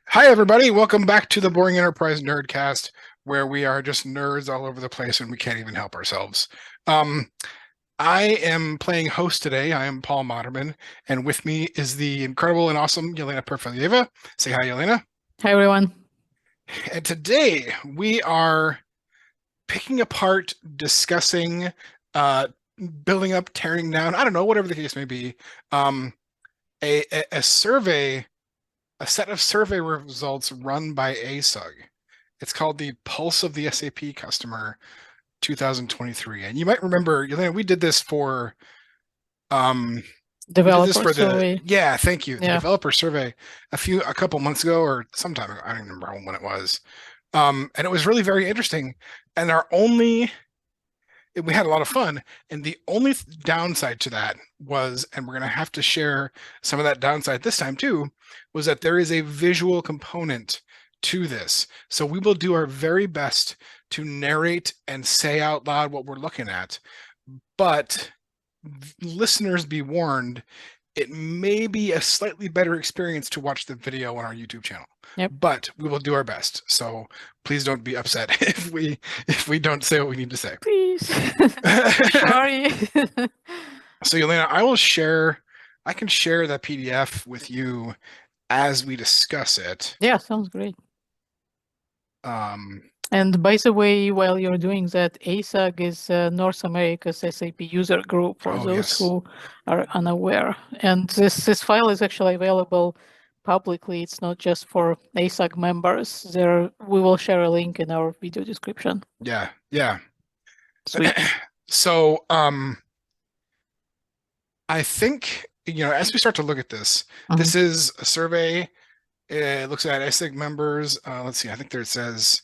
Hi, everybody. Welcome back to the Boring Enterprise Nerdcast, where we are just nerds all over the place and we can't even help ourselves. Um, I am playing host today. I am Paul Moderman, and with me is the incredible and awesome Jelena Perfilieva. Say hi, Jelena. Hi, everyone. And today we are picking apart, discussing, uh, building up, tearing down, I don't know, whatever the case may be, um, a survey, a set of survey results run by ASUG. It's called the Pulse of the SAP Customer 2023. And you might remember, Yelena, we did this for um Developer survey. yeah, thank you. The Yeah. developer survey a couple months ago or sometime ago. I don't even remember when it was. And it was really very interesting. And we had a lot of fun. And the only downside to that was, and we're going to have to share some of that downside this time too, was that there is a visual component to this. So we will do our very best to narrate and say out loud what we're looking at. But listeners be warned, it may be a slightly better experience to watch the video on our YouTube channel. Yep. But we will do our best. So please don't be upset if we don't say what we need to say. Please. Sorry. So Yelena, I can share that PDF with you as we discuss it. Yeah, sounds great. Um, And by the way, while you're doing that, ASUG is North America's SAP user group for oh those yes, who are unaware. And this file is actually available publicly. It's not just for ASUG members. We will share a link in our video description. yeah. Sweet. So I think as we start to look at this, this is a survey. It looks at SIG members. Let's see. I think there it says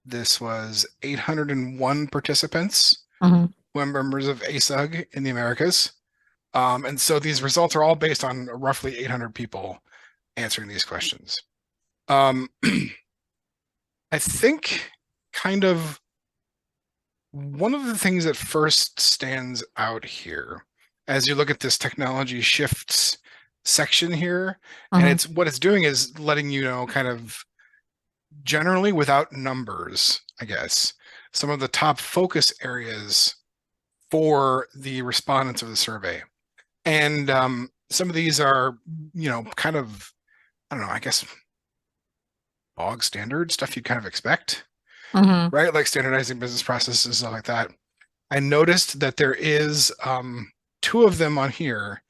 this was 801 participants who are members of ASUG in the Americas. And so these results are all based on roughly 800 people answering these questions. I think kind of one of the things that first stands out here as you look at this technology shifts section here, and it's what it's doing is letting you know kind of generally without numbers, I guess, some of the top focus areas for the respondents of the survey. And some of these are, kind of, I don't know, I guess bog standard stuff you'd kind of expect, right? Like standardizing business processes and stuff like that. I noticed that there is two of them on here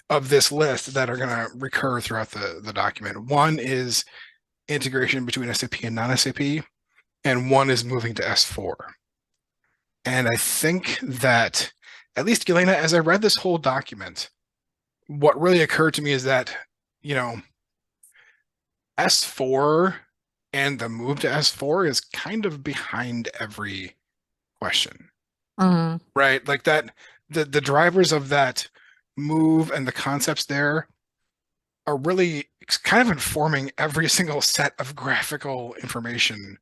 of this list that are going to recur throughout the document. One is integration between SAP and non-SAP, and one is moving to S4. And I think that, at least, Elena, as I read this whole document, what really occurred to me is that, S4 and the move to S4 is kind of behind every question, right? Like that, the drivers of that move and the concepts there are really kind of informing every single set of graphical information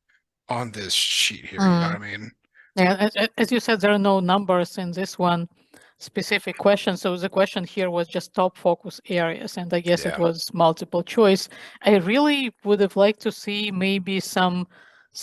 on this sheet here. You know what I mean? Yeah, as you said, there are no numbers in this one specific question. So the question here was just top focus areas, and I guess it Yeah. was multiple choice. I really would have liked to see maybe some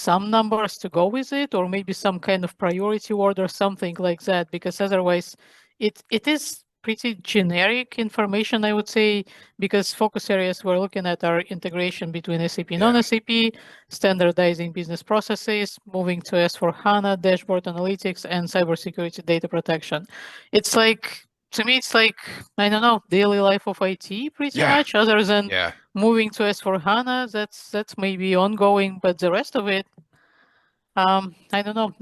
numbers to go with it, or maybe some kind of priority order, something like that, because otherwise it is pretty generic information, I would say, because focus areas we're looking at are integration between SAP and non-SAP, standardizing business processes, moving to S/4HANA, dashboard analytics, and cybersecurity data protection. It's like, to me, it's like, I don't know, daily life of IT pretty much, other than moving to S/4HANA. That's maybe ongoing, but the rest of it, I don't know,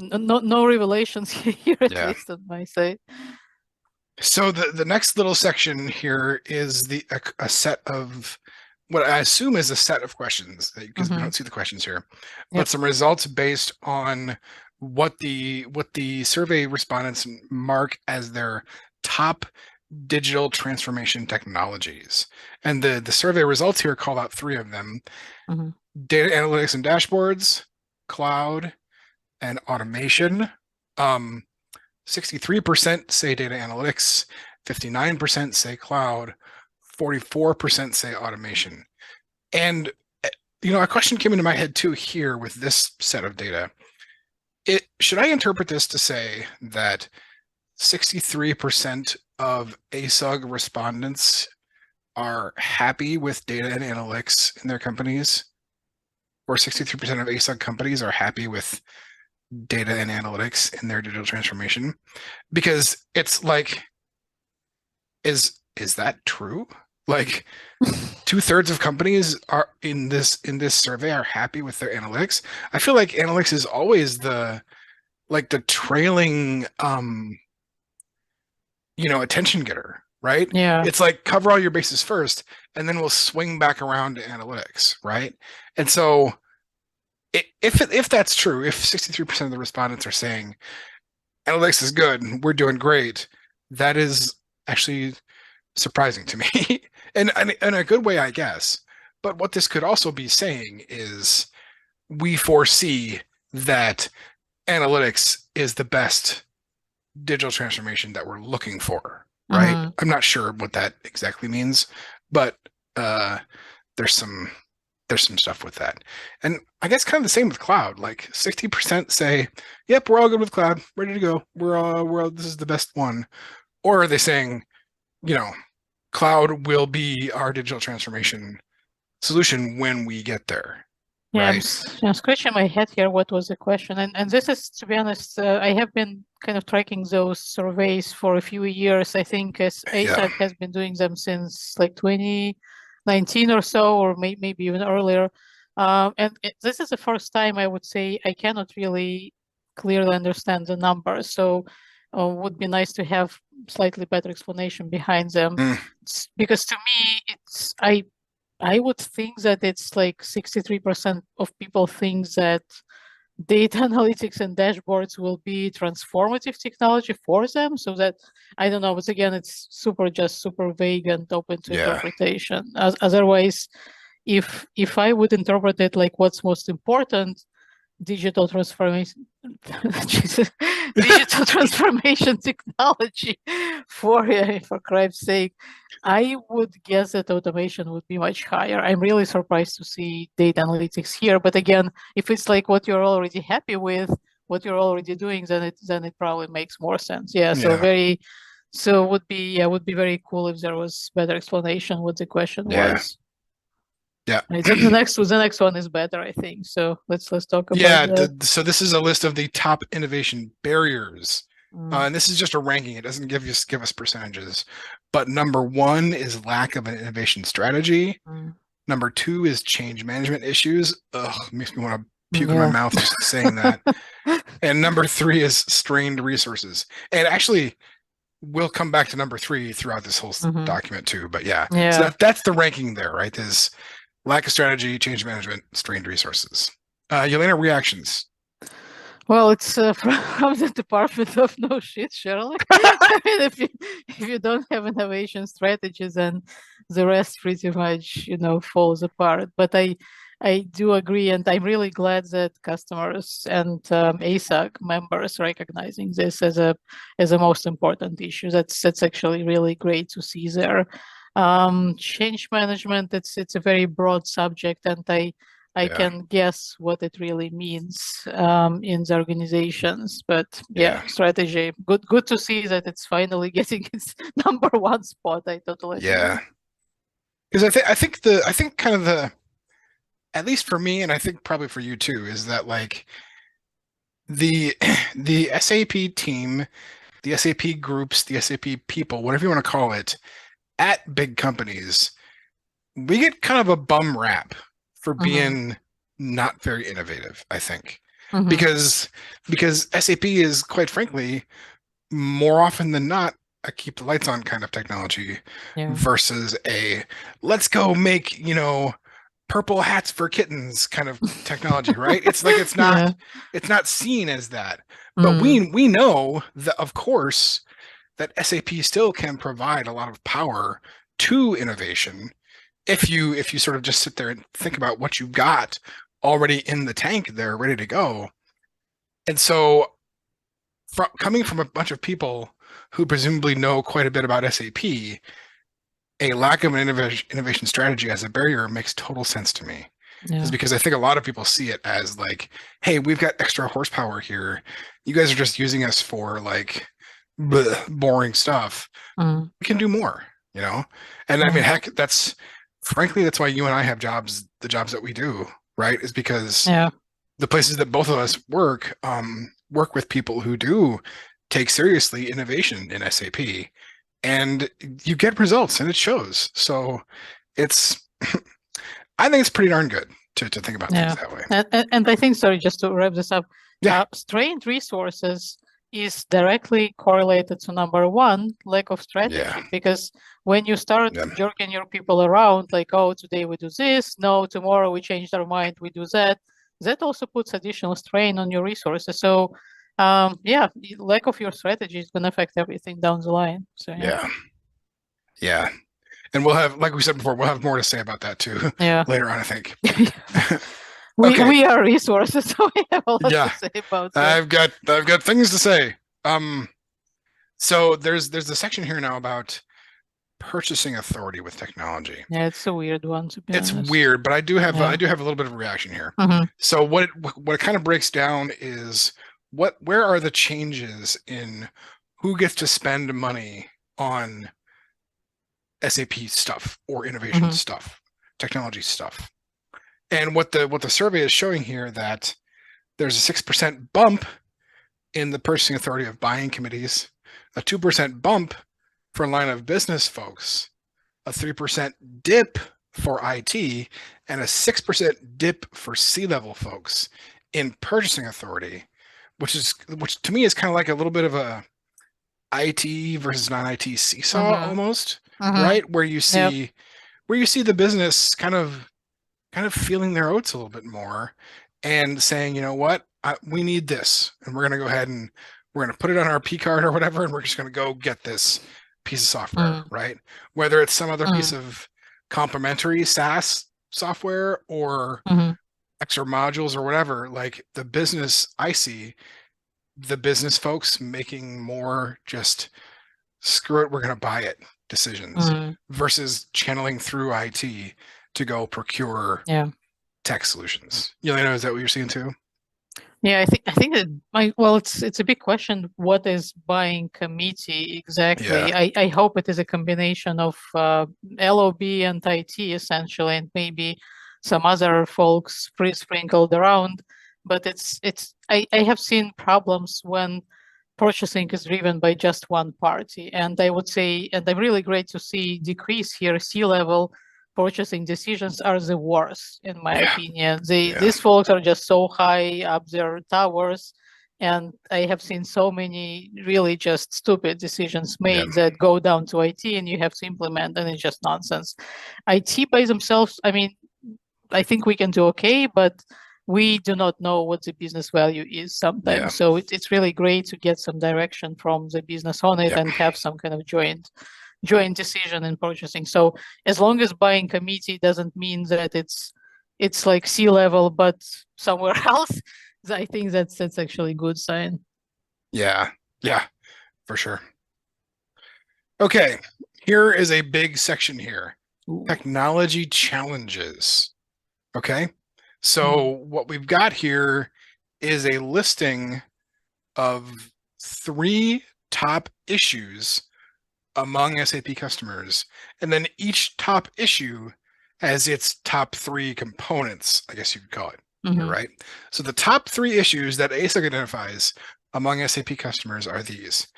no revelations here, at least on my side. So the next little section here is a set of what I assume is a set of questions, because we don't see the questions here, but some results based on what the survey respondents mark as their top digital transformation technologies. And the survey results here call out three of them: data analytics and dashboards, cloud, and automation. 63% say data analytics, 59% say cloud, 44% say automation. And a question came into my head too here with this set of data. Should I interpret this to say that 63% of ASUG respondents are happy with data and analytics in their companies, or 63% of ASUG companies are happy with data and analytics in their digital transformation? Because it's like, is that true? Like 2/3 of companies are in this survey are happy with their analytics. I feel like analytics is always the trailing attention getter, right? Yeah. It's like cover all your bases first, and then we'll swing back around to analytics, right? And so if that's true, if 63% of the respondents are saying analytics is good, we're doing great, that is actually surprising to me. and in a good way, I guess. But what this could also be saying is we foresee that analytics is the best digital transformation that we're looking for, right? Mm-hmm. I'm not sure what that exactly means, but there's some stuff with that. And I guess kind of the same with cloud. Like 60% say, "Yep, we're all good with cloud, ready to go. This is the best one." Or are they saying, cloud will be our digital transformation solution when we get there, Yeah, right? I'm scratching my head here. What was the question? And this is, to be honest, I have been kind of tracking those surveys for a few years. I think as ASAP has been doing them since like 2019 or so, or maybe even earlier. And this is the first time I would say I cannot really clearly understand the numbers. So would be nice to have slightly better explanation behind them. Because to me, I would think that it's like 63% of people think that data analytics and dashboards will be transformative technology for them. So that, I don't know, but again, it's super vague and open to interpretation. Otherwise, if I would interpret it like what's most important, digital transformation digital transformation technology for Christ's sake, I would guess that automation would be much higher. I'm really surprised to see data analytics here, but again, if it's like what you're already happy with, what you're already doing, then it probably makes more sense. So would be very cool if there was better explanation what the question was. Yeah. The next one is better, I think. So let's talk about that. So this is a list of the top innovation barriers. And this is just a ranking. It doesn't give us percentages. But number 1 is lack of an innovation strategy. Number 2 is change management issues. Ugh, makes me want to puke in my mouth just saying that. And number 3 is strained resources. And actually, we'll come back to number 3 throughout this whole document too. But so that's the ranking there, right? Is lack of strategy, change management, strained resources. Jelena, reactions? Well, it's from the Department of No Shit, Sherlock. I mean, if you don't have innovation strategies, then the rest pretty much, falls apart. But I do agree, and I'm really glad that customers and ASUG members recognizing this as a most important issue. That's actually really great to see there. Change management, it's a very broad subject, and I can guess what it really means in the organizations, but strategy. Good to see that it's finally getting its number 1 spot. I totally agree. Because I think kind of the, at least for me, and I think probably for you too, is that like the SAP team, the SAP groups, the SAP people, whatever you want to call it, at big companies, we get kind of a bum rap for being not very innovative, I think. Because SAP is, quite frankly, more often than not, a keep the lights on kind of technology versus a let's go make, purple hats for kittens kind of technology, right? It's like it's not seen as that. But we know that, of course, that SAP still can provide a lot of power to innovation if you sort of just sit there and think about what you got already in the tank there, ready to go. And so coming from a bunch of people who presumably know quite a bit about SAP, a lack of an innovation strategy as a barrier makes total sense to me. Yeah. Is because I think a lot of people see it as like, hey, we've got extra horsepower here. You guys are just using us for like boring stuff. Mm. We can do more, you know? And I mean, heck, that's frankly, that's why you and I have jobs, the jobs that we do, right? Is because Yeah. the places that both of us work with people who do take seriously innovation in SAP, and you get results and it shows. So it's I think it's pretty darn good to think about things that way. And I think, sorry, just to wrap this up, Yeah. strained resources is directly correlated to number one, lack of strategy. Yeah. Because when you start Yeah. jerking your people around, like, oh, today we do this, no, tomorrow we changed our mind, we do that, that also puts additional strain on your resources. So, yeah, lack of your strategy is going to affect everything down the line. So, Yeah. Yeah. And we'll have, like we said before, we'll have more to say about that too Yeah. later on, I think. Okay. We are resources, so we have a lot Yeah. to say about that. I've got things to say. So there's a section here now about purchasing authority with technology. Yeah, it's a weird one, to be It's honest. weird, but I do have a little bit of a reaction here. So what it kind of breaks down is where are the changes in who gets to spend money on SAP stuff or innovation stuff, technology stuff. And what the survey is showing here, that there's a 6% bump in the purchasing authority of buying committees, a 2% bump for line of business folks, a 3% dip for IT, and a 6% dip for C-level folks in purchasing authority, which to me is kind of like a little bit of a IT versus non-IT seesaw almost, right? Where you see the business kind of feeling their oats a little bit more and saying, you know what, we need this, and we're going to go ahead and we're going to put it on our P card or whatever, and we're just going to go get this piece of software, right? Whether it's some other piece of complementary SaaS software or extra modules or whatever, like the business, I see the business folks making more just screw it, we're going to buy it decisions versus channeling through IT to go procure tech solutions. Jelena, is that what you're seeing too? Yeah, I think that it's a big question. What is buying committee exactly? Yeah. I hope it is a combination of LOB and IT essentially, and maybe some other folks sprinkled around. But I have seen problems when purchasing is driven by just one party, and I would say, and I'm really great to see decrease here. C-level purchasing decisions are the worst, in my opinion. These folks are just so high up their towers, and I have seen so many really just stupid decisions made that go down to IT, and you have to implement, and it's just nonsense. IT by themselves, I mean, I think we can do okay, but we do not know what the business value is sometimes. So it's really great to get some direction from the business on it and have some kind of joint decision in purchasing. So as long as buying committee doesn't mean that it's like C-level but somewhere else, I think that's actually a good sign. Yeah, for sure. Okay, here is a big section here. Technology challenges. Okay, so what we've got here is a listing of 3 top issues among SAP customers, and then each top issue has its top 3 components, I guess you could call it, right? So the top 3 issues that ASUG identifies among SAP customers are these: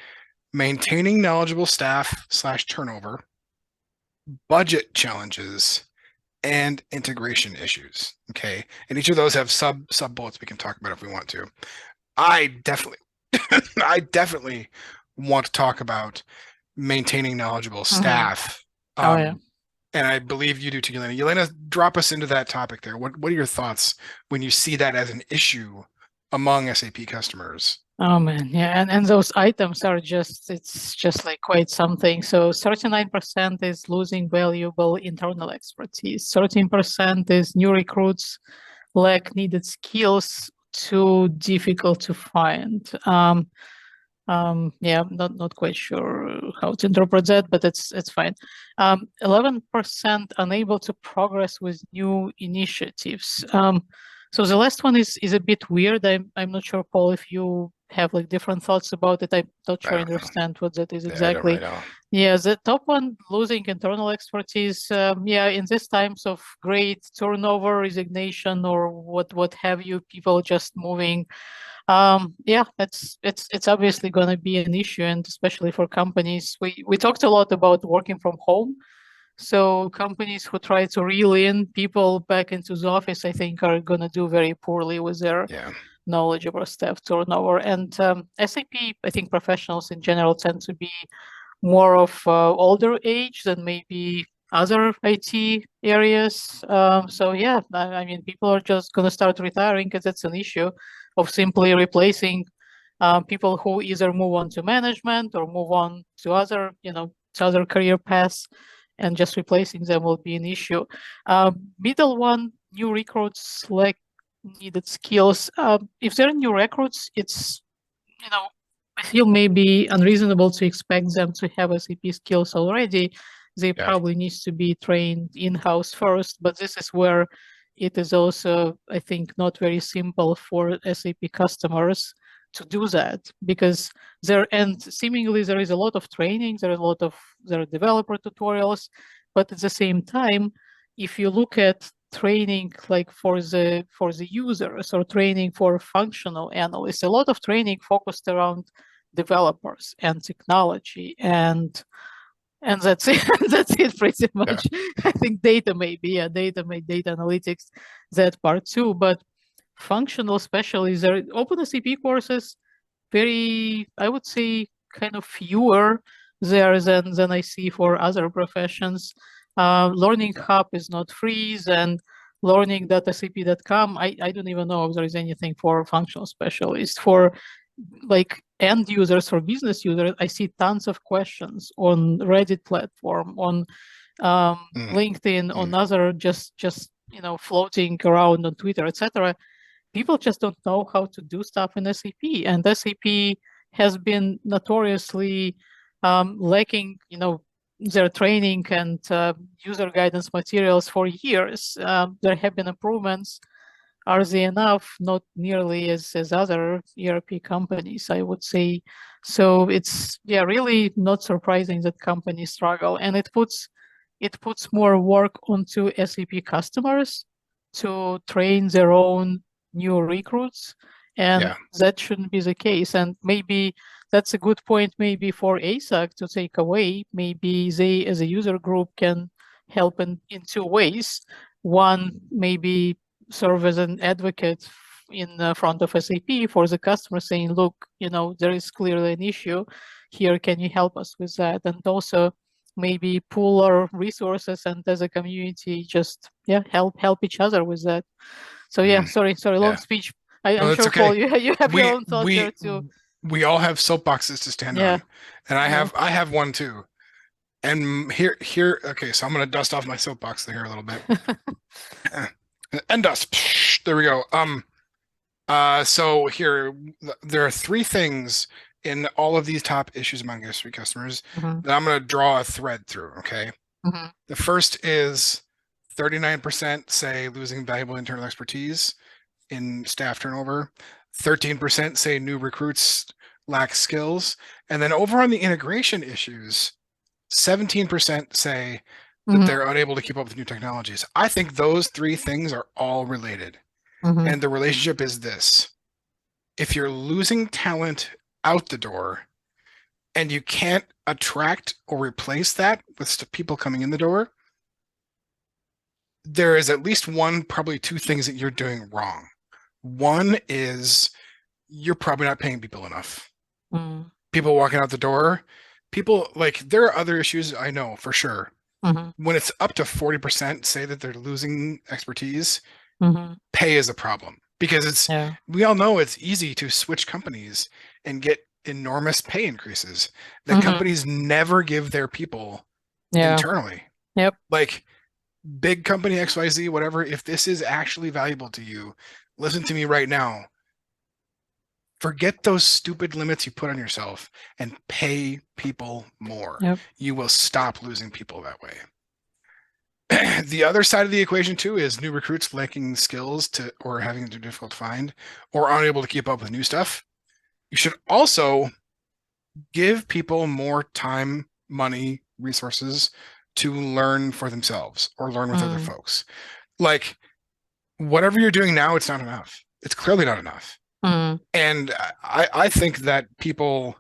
maintaining knowledgeable staff / turnover, budget challenges, and integration issues. Okay, and each of those have sub bullets we can talk about if we want to. I definitely want to talk about maintaining knowledgeable staff. And I believe you do too, Jelena. Jelena, drop us into that topic there. What are your thoughts when you see that as an issue among SAP customers? Oh man, yeah, and those items are it's just like quite something. So 39% is losing valuable internal expertise. 13% is new recruits lack needed skills, too difficult to find. Yeah, not quite sure how to interpret that, but it's fine. 11% unable to progress with new initiatives. So the last one is a bit weird. I'm not sure, Paul, if you have like different thoughts about it. I'm not sure I understand what that is exactly. I don't really know. Yeah, the top one, losing internal expertise. Yeah, in these times of great turnover, resignation, or what have you, people just moving. Yeah, it's obviously going to be an issue, and especially for companies. We talked a lot about working from home. So companies who try to reel in people back into the office, I think, are going to do very poorly with their Yeah. knowledge of our staff turnover. And SAP, I think professionals in general tend to be more of older age than maybe other IT areas. So yeah, I mean, people are just going to start retiring because that's an issue of simply replacing people who either move on to management or move on to other, to other career paths, and just replacing them will be an issue. Middle one, new recruits lack needed skills. If they're new recruits, it's, I feel maybe unreasonable to expect them to have SAP skills already. They probably needs to be trained in-house first, but this is where it is also, I think, not very simple for SAP customers to do that, because and seemingly there is a lot of training, there are developer tutorials, but at the same time, if you look at training like for the users or training for functional analysts, a lot of training focused around developers and technology, and that's it. That's it pretty much. I think data data analytics, that part too, but functional specialists are OpenSCP courses, very, I would say, kind of fewer there than I see for other professions. Learning Hub is not free, and learning.sap.com, I don't even know if there is anything for functional specialists. For like end users or business users, I see tons of questions on Reddit platform, on LinkedIn, on other just floating around on Twitter, etc. People just don't know how to do stuff in SAP, and SAP has been notoriously lacking, their training and user guidance materials for years. There have been improvements. Are they enough? Not nearly as other ERP companies, I would say. So it's really not surprising that companies struggle, and it puts more work onto SAP customers to train their own new recruits, and that shouldn't be the case. And maybe that's a good point maybe for ASUG to take away. Maybe they as a user group can help in two ways. One, maybe serve as an advocate in front of SAP for the customer, saying, look, there is clearly an issue here, can you help us with that? And also maybe pool our resources, and as a community just help each other with that. So sorry, long speech. I'm sure, okay, Paul, you have your own thoughts there too. We all have soapboxes to stand on, and I have one too. And here, okay, so I'm gonna dust off my soapbox here a little bit. And dust. There we go. So here, there are three things in all of these top issues among S3 customers that I'm going to draw a thread through, okay? The first is 39% say losing valuable internal expertise in staff turnover. 13% say new recruits lack skills. And then over on the integration issues, 17% say that they're unable to keep up with new technologies. I think those three things are all related. And the relationship is this. If you're losing talent out the door and you can't attract or replace that with people coming in the door, there is at least one, probably two things that you're doing wrong. One is you're probably not paying people enough. People walking out the door, there are other issues, I know for sure. When it's up to 40% say that they're losing expertise, pay is a problem, because we all know it's easy to switch companies and get enormous pay increases that companies never give their people internally. Like big company XYZ, whatever, if this is actually valuable to you, listen to me right now. Forget those stupid limits you put on yourself and pay people more. Yep. You will stop losing people that way. The other side of the equation too is new recruits lacking skills to or having it difficult to find or unable to keep up with new stuff. You should also give people more time, money, resources to learn for themselves or learn with other folks. Like whatever you're doing now, it's not enough. It's clearly not enough. And I think that people,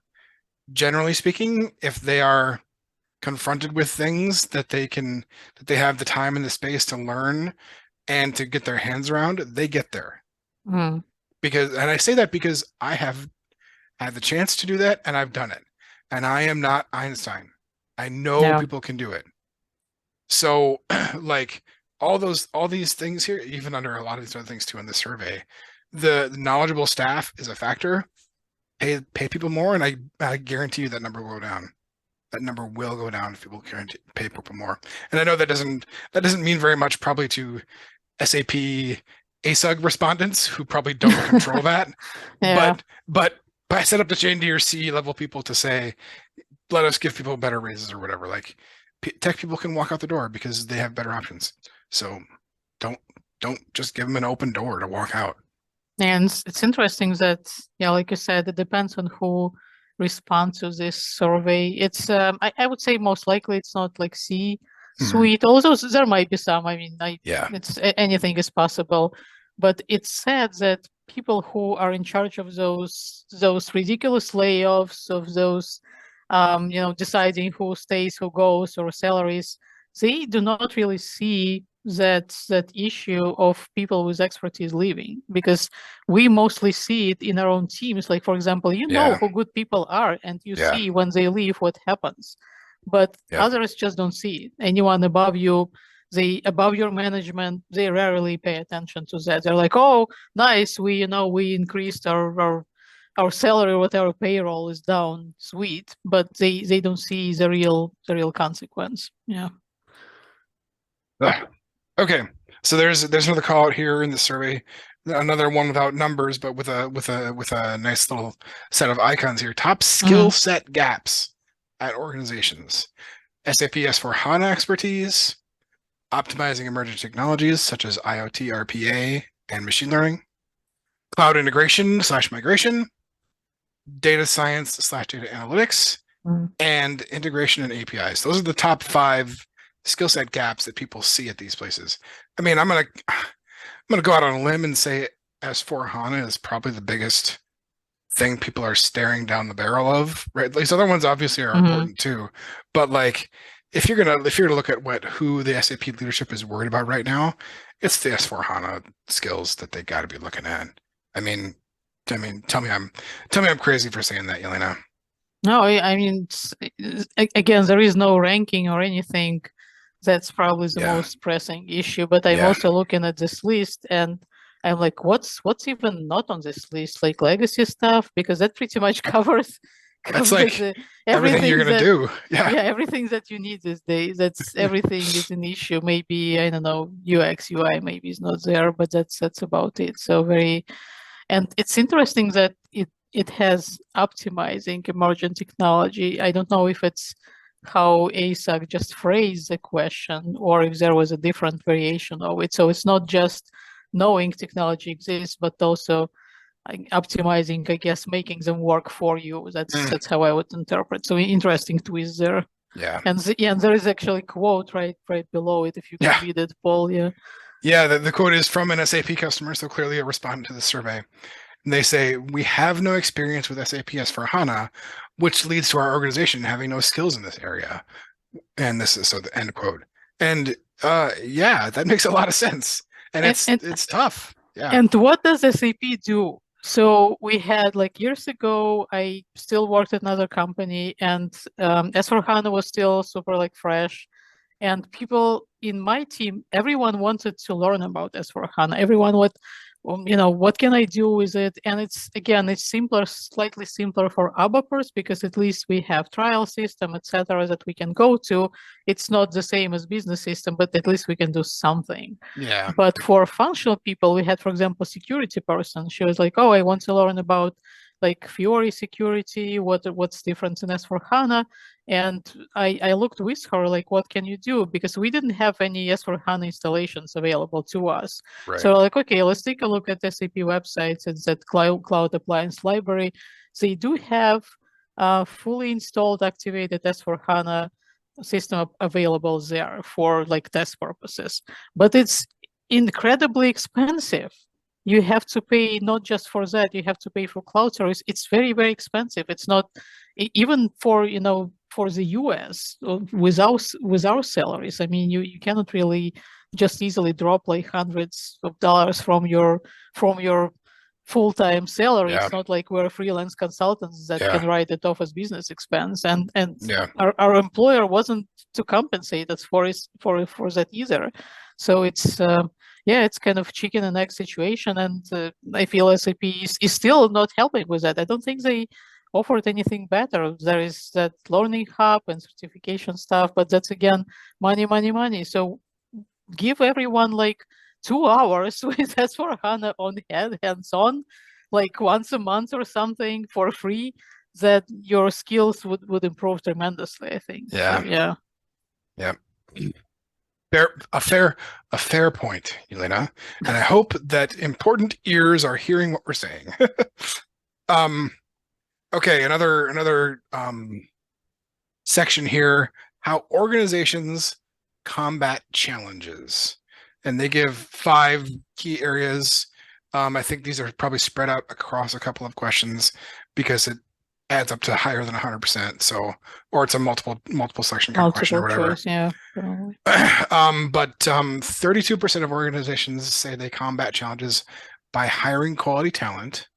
generally speaking, if they are confronted with things that they have the time and the space to learn and to get their hands around, they get there. Because, and I say that because I have had the chance to do that and I've done it. And I am not Einstein. I know people can do it. So like all these things here, even under a lot of these other things too in the survey, the knowledgeable staff is a factor. Pay people more, and I guarantee you that number will go down. That number will go down if people pay people more. And I know that doesn't mean very much probably to SAP ASUG respondents who probably don't control that. But I set up the chain to your C level people to say, let us give people better raises or whatever. Like tech people can walk out the door because they have better options. So don't just give them an open door to walk out. And it's interesting that, like you said, it depends on who responds to this survey. It's, I would say most likely it's not like C-suite. Although there might be some. I mean, it's anything is possible. But it's said that people who are in charge of those ridiculous layoffs, of those, deciding who stays, who goes, or salaries, they do not really see that issue of people with expertise leaving, because we mostly see it in our own teams. Like, for example, know who good people are, and you see when they leave what happens. But others just don't see it. Anyone above you, above your management, they rarely pay attention to that. They're like, oh, nice, we increased our salary, what our payroll is down, sweet, but they don't see the real consequence. Okay, so there's another call out here in the survey, another one without numbers, but with a nice little set of icons here. Top skill set gaps at organizations: SAP S/4HANA expertise, optimizing emerging technologies such as IoT, RPA, and machine learning, cloud integration / migration, data science / data analytics, and integration and APIs. Those are the top 5 skill set gaps that people see at these places. I mean, I'm gonna go out on a limb and say S/4HANA is probably the biggest thing people are staring down the barrel of, right? These other ones obviously are important too, but like if you're gonna look at who the SAP leadership is worried about right now, it's the S/4HANA skills that they got to be looking at. I mean, tell me I'm crazy for saying that, Jelena. No, I mean, again, there is no ranking or anything. That's probably the most pressing issue. But I'm also looking at this list, and I'm like, what's even not on this list? Like legacy stuff, because that pretty much covers that's like everything you're gonna do. Everything that you need these days. That's everything is an issue. Maybe, I don't know, UX UI maybe is not there, but that's about it. So and it's interesting that it has optimizing emerging technology. I don't know if it's how ASUG just phrased the question or if there was a different variation of it. So it's not just knowing technology exists, but also optimizing, I guess, making them work for you. That's how I would interpret. So interesting twist there. And there is actually a quote right below it, if you can read it, Paul. The quote is from an SAP customer, so clearly a respondent to the survey. And they say, we have no experience with SAP S/4HANA, which leads to our organization having no skills in this area. And this is the end quote. And that makes a lot of sense. And it's tough. And what does SAP do? So we had, like, years ago, I still worked at another company, and S/4HANA was still super fresh. And people in my team, everyone wanted to learn about S/4HANA. Everyone what can I do with it? And it's simpler, slightly simpler for ABAPers, because at least we have trial system, etc., that we can go to. It's not the same as business system, but at least we can do something. But for functional people, we had, for example, security person. She was like, oh, I want to learn about like Fiori security, what's different in S4HANA. And I looked with her, like, what can you do? Because we didn't have any S4HANA installations available to us. Right. So like, okay, let's take a look at SAP websites and that cloud appliance library. They do have fully installed, activated S4HANA system available there for like test purposes, but it's incredibly expensive. You have to pay not just for that, you have to pay for cloud service. It's very, very expensive. It's not even for, for the US with our salaries. I mean, you cannot really just easily drop like hundreds of dollars from your full-time salary. Yeah. It's not like we're freelance consultants that Yeah. can write it off as business expense. And Yeah. our employer wasn't to compensate us for that either. So it's it's kind of chicken and egg situation, and I feel SAP is still not helping with that. I don't think they offered anything better. There is that learning hub and certification stuff, but that's again money, money, money. So give everyone like 2 hours with S4HANA on hands-on, like once a month or something for free, that your skills would improve tremendously, I think. Yeah. So, yeah. Yeah. A fair point, Jelena. And I hope that important ears are hearing what we're saying. Okay, another section here, how organizations combat challenges. And they give 5 key areas. I think these are probably spread out across a couple of questions because it adds up to higher than 100%. So, or it's a multiple section kind of question or whatever. Choice, yeah. But 32% of organizations say they combat challenges by hiring quality talent.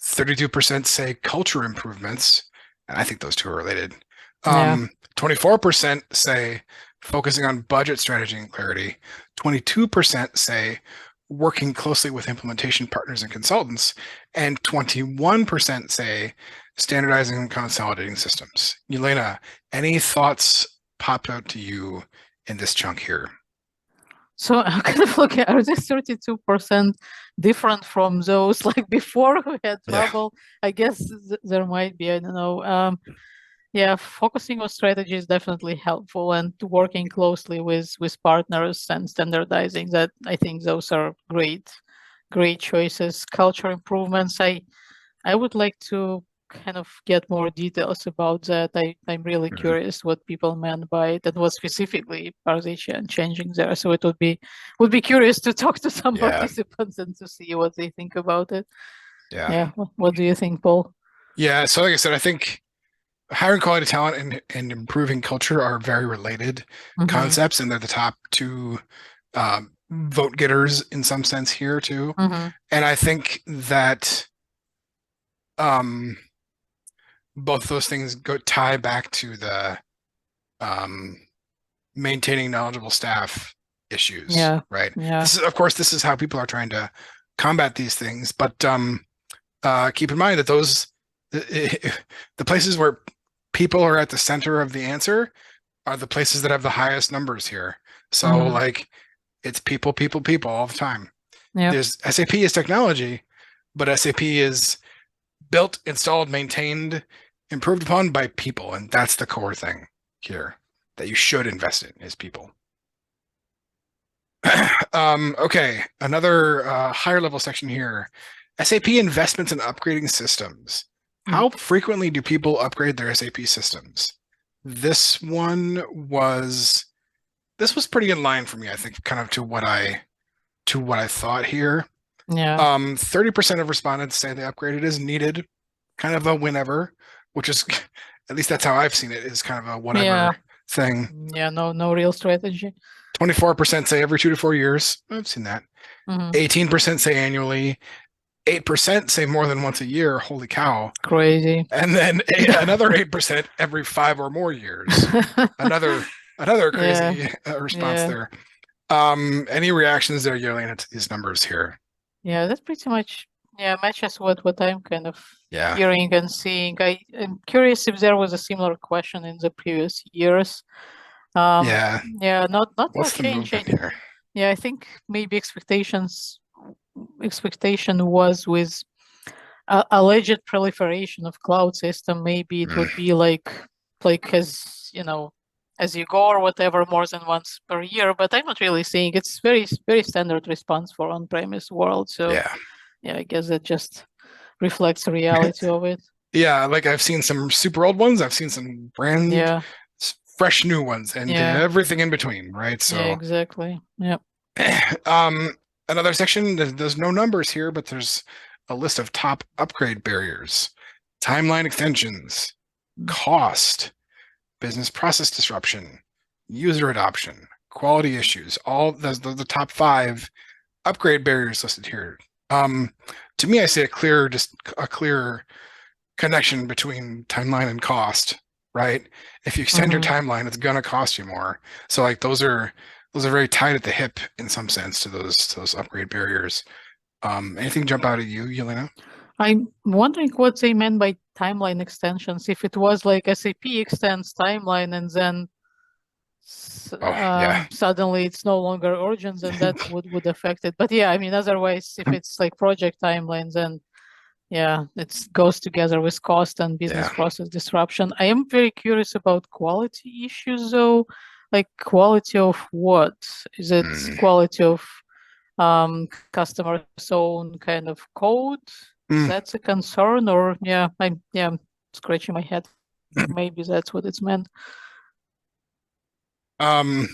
32% say culture improvements, and I think those two are related. 24% say focusing on budget strategy and clarity. 22% say working closely with implementation partners and consultants, and 21% say standardizing and consolidating systems. Jelena, any thoughts popped out to you in this chunk here? So I'm kind of looking, are these 32% different from those like before who had trouble? Yeah. I guess there might be, I don't know. Focusing on strategy is definitely helpful, and working closely with partners and standardizing that. I think those are great choices. Culture improvements, I would like to kind of get more details about that. I'm really curious what people meant by it and what specifically are they changing there. So it would be curious to talk to some participants and to see what they think about it. Yeah. What do you think, Paul? Yeah. So like I said, I think hiring quality talent and improving culture are very related concepts, and they're the top 2 vote getters in some sense here too. And I think that both those things tie back to the maintaining knowledgeable staff issues, right? Yeah. This is how people are trying to combat these things, but keep in mind that the places where people are at the center of the answer are the places that have the highest numbers here. So like it's people all the time. There's SAP is technology, but SAP is built, installed, maintained, improved upon by people. And that's the core thing here that you should invest in is people. Okay, another higher level section here. SAP investments in upgrading systems. How frequently do people upgrade their SAP systems? This was pretty in line for me, I think, kind of to what I thought here. 30% of respondents say the upgrade is needed, kind of a whenever, which is, at least that's how I've seen it, is kind of a whatever thing. Yeah, no real strategy. 24% say every 2 to 4 years. I've seen that. 18% say annually. 8% say more than once a year. Holy cow. Crazy. And then another 8% every 5 or more years. Another crazy response there. Any reactions there, Jelena, to these numbers here? Yeah, that's pretty much matches what I'm kind of hearing and seeing. I'm curious if there was a similar question in the previous years. Not What's the movement here? Yeah, I think maybe expectation was with alleged proliferation of cloud system, maybe it would be like as as you go or whatever, more than once per year. But I'm not really seeing it's very standard response for on-premise world. So yeah, I guess that just reflects the reality of it. Yeah, like I've seen some super old ones, I've seen some brand fresh new ones, and everything in between, right? So yeah, exactly. Yep. Another section, there's no numbers here, but there's a list of top upgrade barriers, timeline extensions, cost, business process disruption, user adoption, quality issues. All the top 5 upgrade barriers listed here. To me, I see a clear connection between timeline and cost, right? If you extend your timeline, it's gonna cost you more. So like those are very tied at the hip in some sense to those upgrade barriers. Anything jump out at you, Jelena? I'm wondering what they meant by timeline extensions. If it was like SAP extends timeline and then suddenly it's no longer urgent, then that would affect it. But yeah, I mean, otherwise, if it's like project timelines, then yeah, it goes together with cost and business process disruption. I am very curious about quality issues, though. Like quality of what? Is it quality of customer's own kind of code? That's a concern, or I'm scratching my head. Maybe that's what it's meant. Along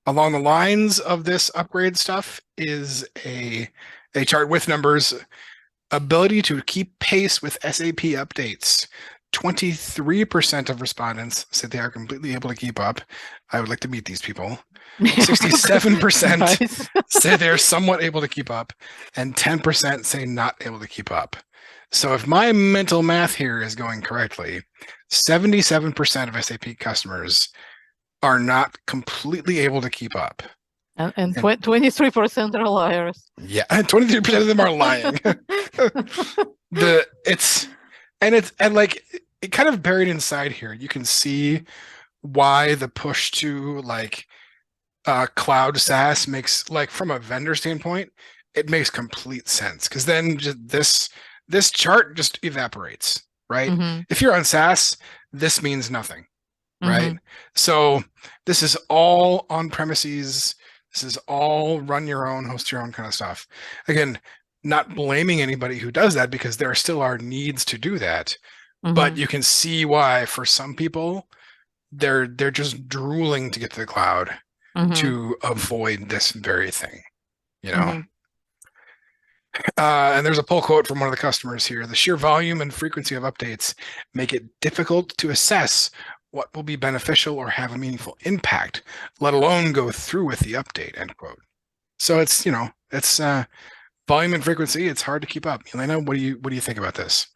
the lines of this upgrade stuff is a chart with numbers. Ability to keep pace with SAP updates. 23% of respondents said they are completely able to keep up. I would like to meet these people. 67% say they're somewhat able to keep up, and 10% say not able to keep up. So if my mental math here is going correctly, 77% of SAP customers are not completely able to keep up. And 23% are liars. Yeah, 23% of them are lying. It kind of buried inside here. You can see why the push to like cloud SaaS makes, like, from a vendor standpoint, it makes complete sense, because then just this chart just evaporates, right? If you're on SaaS, this means nothing, right? So this is all on premises. This is all run your own, host your own kind of stuff. Again, not blaming anybody who does that, because there still are needs to do that. But you can see why for some people, they're just drooling to get to the cloud to avoid this very thing, And there's a pull quote from one of the customers here. The sheer volume and frequency of updates make it difficult to assess what will be beneficial or have a meaningful impact, let alone go through with the update, end quote. So it's, it's volume and frequency. It's hard to keep up. Jelena, what do you think about this?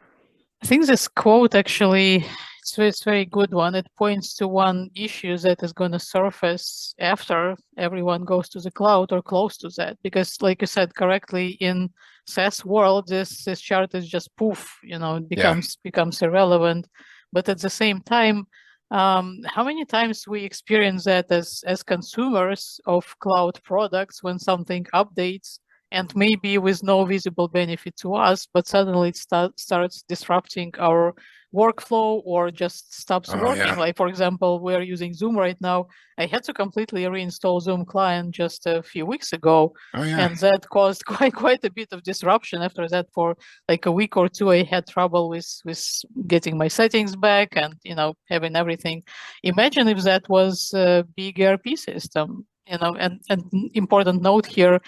I think this quote actually, it's a very good one. It points to one issue that is going to surface after everyone goes to the cloud or close to that. Because like you said correctly, in SaaS world, this chart is just poof, it becomes irrelevant. But at the same time, how many times we experience that as consumers of cloud products, when something updates and maybe with no visible benefit to us, but suddenly it starts disrupting our workflow or just stops working. Like, for example, we're using Zoom right now. I had to completely reinstall Zoom client just a few weeks ago. And that caused quite a bit of disruption. After that, for like a week or two, I had trouble with getting my settings back and, having everything. Imagine if that was a big ERP system, and important note here,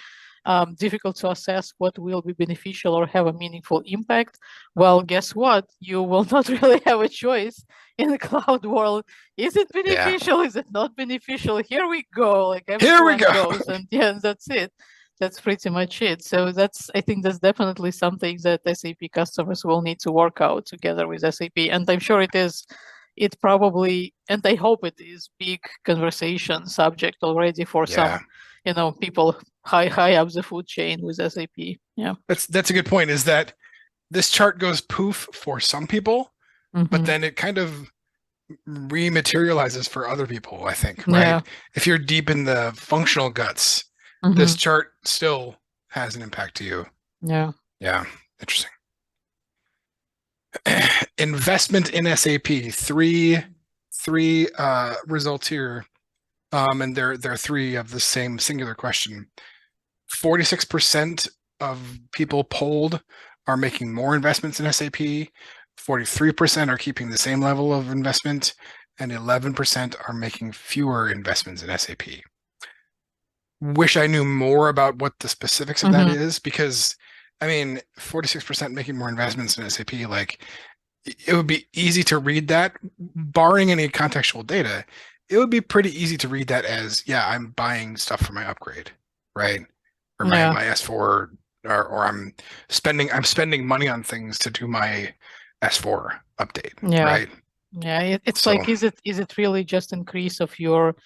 difficult to assess what will be beneficial or have a meaningful impact. Well, guess what? You will not really have a choice in the cloud world. Is it beneficial? Is it not beneficial? Here we go. Like everyone goes, and that's it. That's pretty much it. So I think that's definitely something that SAP customers will need to work out together with SAP. And I'm sure it is. It probably, and I hope it is, big conversation subject already for some, people high up the food chain with SAP. Yeah, that's a good point. Is that this chart goes poof for some people, but then it kind of rematerializes for other people, I think, right? If you're deep in the functional guts, this chart still has an impact to you. Yeah. Yeah. Interesting. Investment in SAP. Three results here. And they're three of the same singular question. 46% of people polled are making more investments in SAP. 43% are keeping the same level of investment, and 11% are making fewer investments in SAP. Wish I knew more about what the specifics of that is, because I mean, 46% making more investments in SAP, like it would be easy to read that, barring any contextual data. It would be pretty easy to read that as, yeah, I'm buying stuff for my upgrade, right? Or my S4, or I'm spending money on things to do my S4 update, right? Yeah, it's So like, is it really just increase of your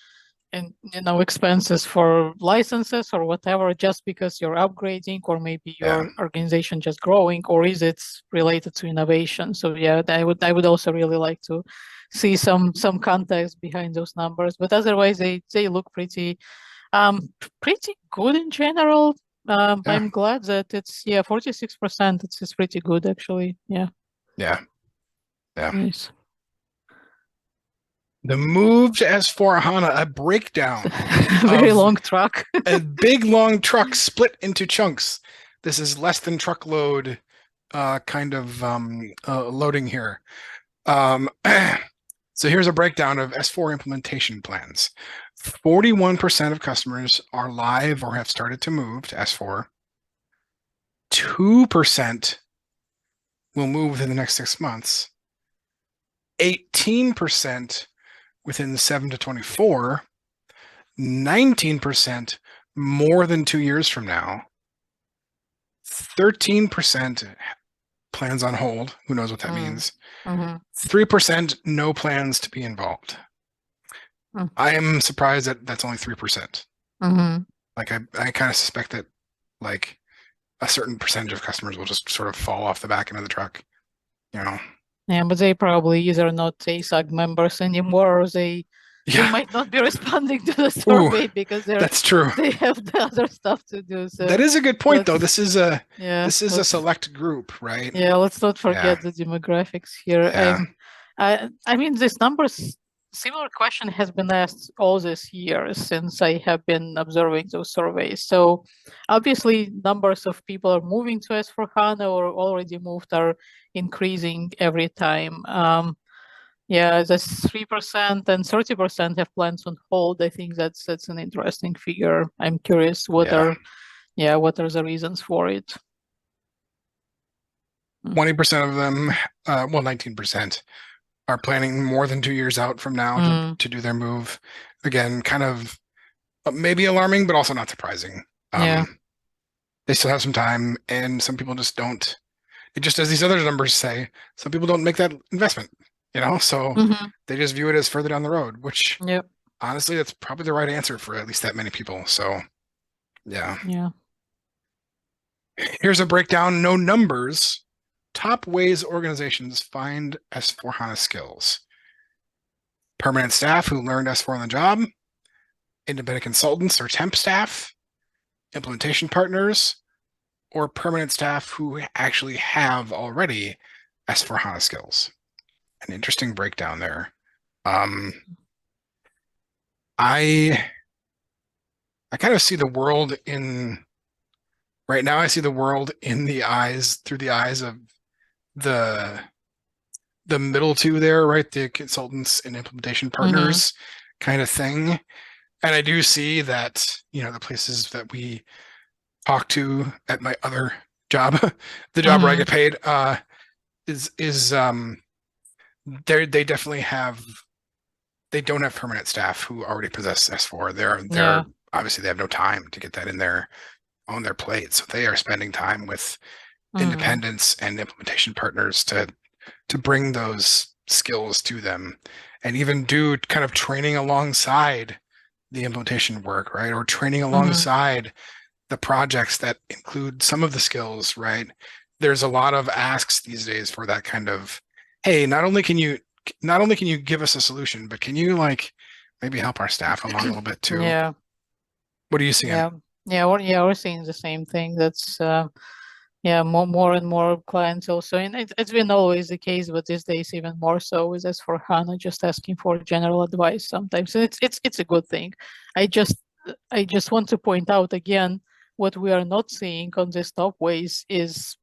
and expenses for licenses or whatever, just because you're upgrading, or maybe your organization just growing, or is it related to innovation? So yeah, I would also really like to see some context behind those numbers, but otherwise they look pretty good in general. I'm glad that it's 46%. It's pretty good actually. Yeah. Nice. The move to S/4HANA, a breakdown. Very long truck. A big long truck split into chunks. This is less than truckload kind of loading here. So here's a breakdown of S4 implementation plans. 41% of customers are live or have started to move to S4. 2% will move within the next 6 months. 18% within 7 to 24. 19% more than 2 years from now. 13% plans on hold. Who knows what that means? 3% no plans to be involved. I am surprised that that's only 3%. Like I kind of suspect that like a certain percentage of customers will just sort of fall off the back end of the truck, Yeah, but they probably either not ASUG members anymore, or they might not be responding to the survey because that's true. They have the other stuff to do. So that is a good point, though. This is a select group, right? Yeah, let's not forget the demographics here. I mean, these numbers. Similar question has been asked all this year since I have been observing those surveys. So obviously numbers of people are moving to S/4HANA or already moved are increasing every time. Yeah, that's 3% and 30% have plans on hold. I think that's an interesting figure. I'm curious what are the reasons for it. 20% of them, 19%, are planning more than 2 years out from now to do their move. Again, kind of maybe alarming, but also not surprising. They still have some time, and some people just don't. It just, as these other numbers say, some people don't make that investment, so they just view it as further down the road, which honestly, that's probably the right answer for at least that many people. So yeah. Here's a breakdown, no numbers. Top ways organizations find S/4HANA skills. Permanent staff who learned S4 on the job, independent consultants or temp staff, implementation partners, or permanent staff who actually have already S/4HANA skills. An interesting breakdown there. I kind of see the world right now I see the world through the eyes of the middle two there, right? The consultants and implementation partners kind of thing. And I do see that, the places that we talk to at my other job, the job where I get paid, they definitely they don't have permanent staff who already possess S4. They're obviously they have no time to get that on their plate. So they are spending time with independents and implementation partners to bring those skills to them, and even do kind of training alongside the implementation work, right? Or training alongside the projects that include some of the skills, right? There's a lot of asks these days for that kind of, hey, not only can you give us a solution, but can you maybe help our staff along a little bit too? What are you seeing? We're seeing the same thing. That's more and more clients also, and it's been always the case, but these days even more so with S/4HANA, just asking for general advice sometimes, and it's a good thing. I just want to point out again, what we are not seeing on this top ways is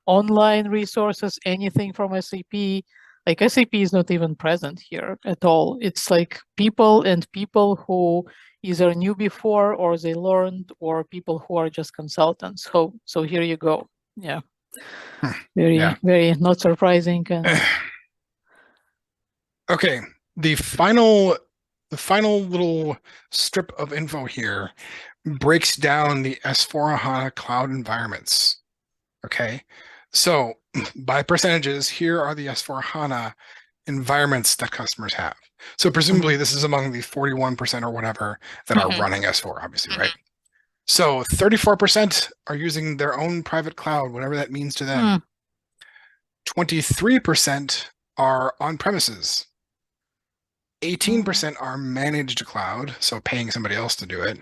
online resources, anything from SAP. Like SAP is not even present here at all. It's like people who either knew before or they learned, or people who are just consultants. So here you go. Yeah. Very not surprising. And Okay, the final little strip of info here breaks down the S/4HANA cloud environments. Okay, so by percentages, here are the S/4HANA environments that customers have. So presumably this is among the 41% or whatever that are running S4, obviously, right? So 34% are using their own private cloud, whatever that means to them. 23% are on premises. 18% are managed cloud, so paying somebody else to do it,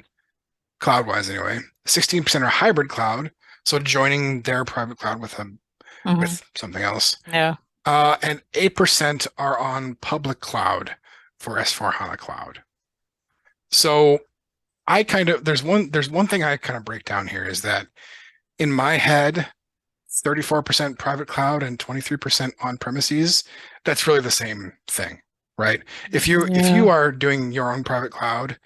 cloud-wise anyway. 16% are hybrid cloud, so joining their private cloud with something else. Yeah. And 8% are on public cloud for S/4HANA Cloud. So there's one thing I kind of break down here is that in my head, 34% private cloud and 23% on premises, that's really the same thing, right? If you are doing your own private cloud,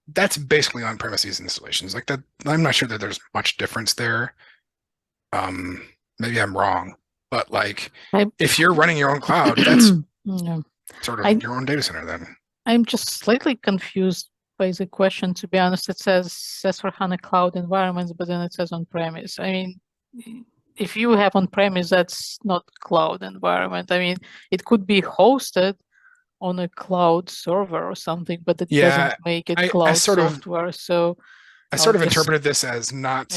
that's basically on premises installations. Like that, I'm not sure that there's much difference there. Maybe I'm wrong, but like if you're running your own cloud, that's sort of your own data center then. I'm just slightly confused by the question, to be honest. It says S/4HANA cloud environments, but then it says on-premise. I mean, if you have on-premise, that's not cloud environment. I mean, it could be hosted on a cloud server or something, but it doesn't make it cloud software. So I sort of interpreted this as not.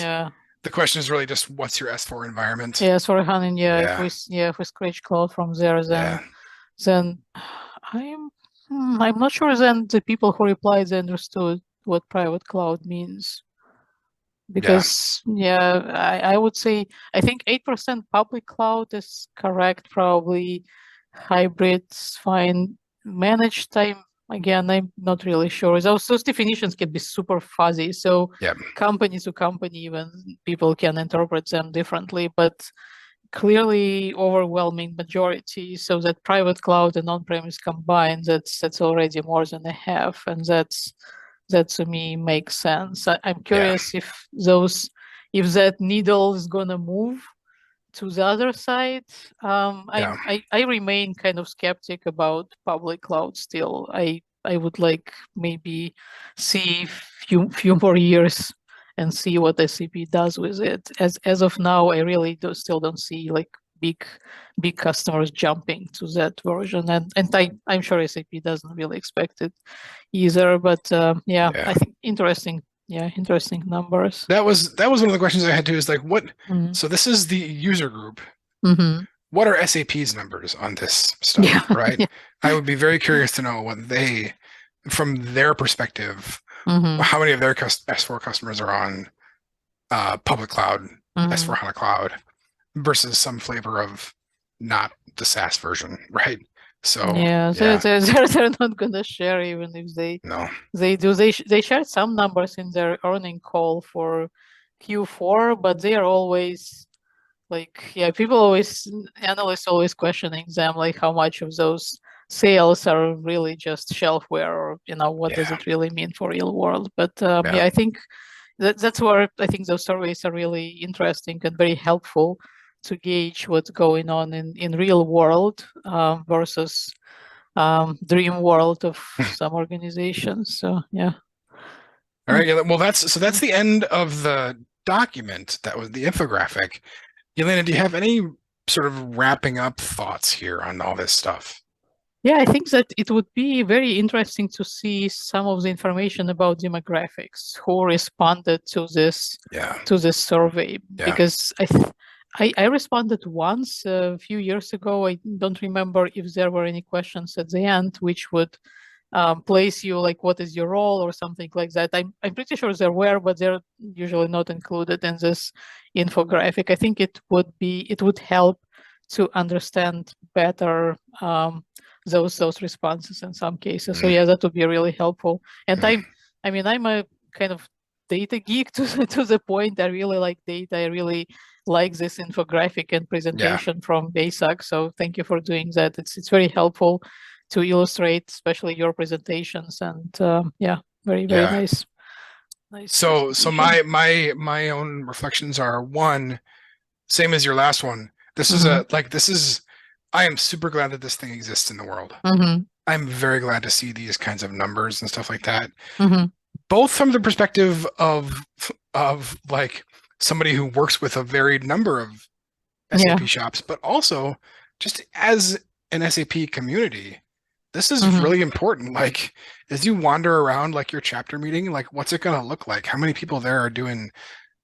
The question is really just what's your S4 environment? Yeah, S/4HANA. If we scratch cloud from there, then I'm not sure then the people who replied understood what private cloud means. Because I would say, I think 8% public cloud is correct, probably hybrid's fine. Managed time, again, I'm not really sure. Those definitions can be super fuzzy. So company to company, even people can interpret them differently, but clearly overwhelming majority, so that private cloud and on-premise combined, that's already more than a half, and that to me makes sense. I'm curious if that needle is gonna move to the other side. I remain kind of skeptic about public cloud still. I would like maybe see few more years and see what SAP does with it. As of now, I really still don't see like big customers jumping to that version, and I'm sure SAP doesn't really expect it either. But I think interesting numbers. That was one of the questions I had too. Is like what? So this is the user group. What are SAP's numbers on this stuff, right? I would be very curious to know what they, from their perspective, how many of their S4 customers are on public cloud, S4HANA cloud, versus some flavor of not the SaaS version, right? So they're not gonna share, even if they do. They shared some numbers in their earning call for Q4, but they are always like, analysts always questioning them, like how much of those sales are really just shelfware, or what does it really mean for real world. But I think that's where I think those surveys are really interesting and very helpful to gauge what's going on in real world versus dream world of some organizations. So all right. Well, that's the end of the document. That was the infographic. Jelena, do you have any sort of wrapping up thoughts here on all this stuff? Yeah, I think that it would be very interesting to see some of the information about demographics, who responded to this survey, because I responded once a few years ago. I don't remember if there were any questions at the end, which would place you, like what is your role or something like that. I'm pretty sure there were, but they're usually not included in this infographic. I think it would help to understand better those responses in some cases. So yeah, that would be really helpful. And I mean, I'm a kind of data geek to the point. I really like data. I really like this infographic and presentation from ASUG. So thank you for doing that. It's very helpful to illustrate, especially your presentations. And yeah, very nice. So my own reflections are, one, same as your last one. This is I am super glad that this thing exists in the world. I'm very glad to see these kinds of numbers and stuff like that. Both from the perspective of like somebody who works with a varied number of SAP shops, but also just as an SAP community. This is really important. Like, as you wander around like your chapter meeting, like what's it going to look like? How many people there are doing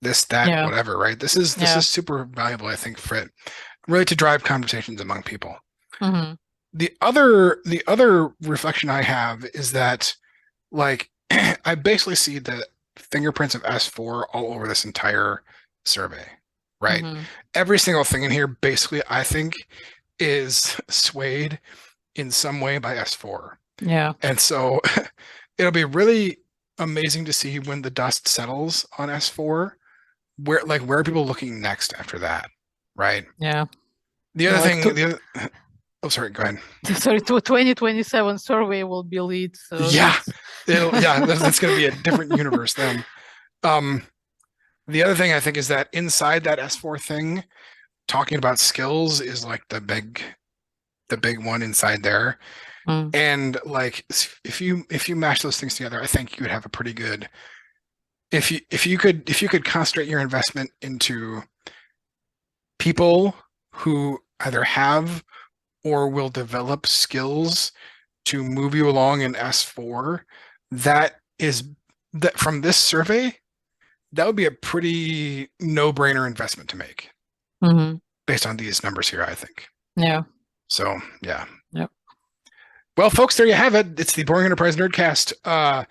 this, that, whatever, right? This is super valuable, I think, for it, really to drive conversations among people. The other reflection I have is that, like, I basically see the fingerprints of S4 all over this entire survey, right? Every single thing in here, basically, I think, is swayed in some way by S4. And so it'll be really amazing to see when the dust settles on S4, where are people looking next after that, right? The other thing, oh, sorry, go ahead. Sorry, 2027 survey will be lead. So that's going to be a different universe then. The other thing I think is that inside that S4 thing, talking about skills is like the big one inside there. And like, if you mash those things together, I think you would have a pretty good, if you could concentrate your investment into people who either have or will develop skills to move you along in S4, that from this survey, that would be a pretty no-brainer investment to make based on these numbers here, I think. So, yeah. Well, folks, there you have it. It's the Boring Enterprise Nerdcast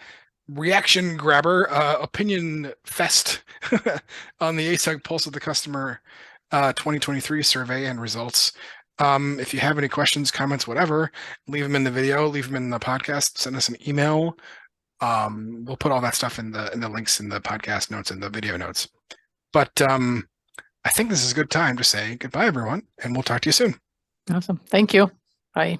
reaction grabber, opinion fest on the ASUG Pulse of the Customer 2023 survey and results. If you have any questions, comments, whatever, leave them in the video, leave them in the podcast, send us an email. We'll put all that stuff in the links in the podcast notes and the video notes. But I think this is a good time to say goodbye, everyone, and we'll talk to you soon. Awesome. Thank you. Bye.